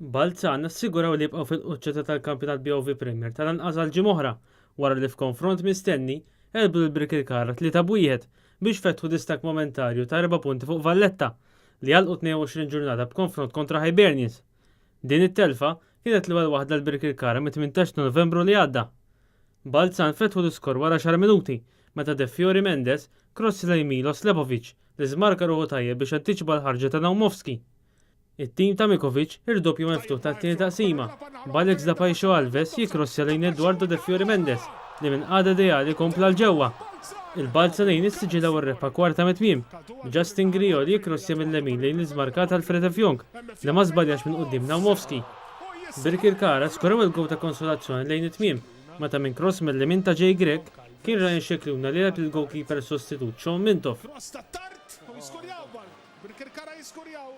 Balzan assiguraw li jibqgħu fil-quċċata tal-kampjonat BOV Premier tal-anqas ġimgħa oħra wara li f'konfront mistenni elbu l-Birkirkara 3-1 biex fetħu distak momentarju ta' 4 punti fuq Valletta li għalqu 22 ġurnata b'konfront kontra Hibernians. Din it-telfa kienet l-ewwel waħda l-Birkirkara mit-18 Novembru li għadda. Balzan fetħu l-iskor wara 10 minuti meta De Fiori Mendes krossi lejn Milos Lepovic li żmarka ruħu tajjeb biex antiċipa l-ħarġa ta' Naumowski. It-tim ta' Mikovic irdoppju meftuħ tat-tieni taqsima. B'Alex da Pajxo Alves jikrossja lejn Eduardo De Fiori Mendes li minn qagħda ideali kompla l-ġewwa. Il-Balzanejn issiġilaw ir-rebħa kwarta mit-tmiem. Justin Grioli jikrossja mill-lemin lejn l-iżmarkat Alfred Fjong li ma żbaljax minn quddiem Naumowski. Birkirkara skorew il-gowl ta' konsolazzjoni lejn it-tmiem meta minn cross mill-lemin ta' Jay Grek kien Ryan Xekluna li leb il-goalkeeper sostitut Sean Mintoff. Birkirkara jiskurjaw.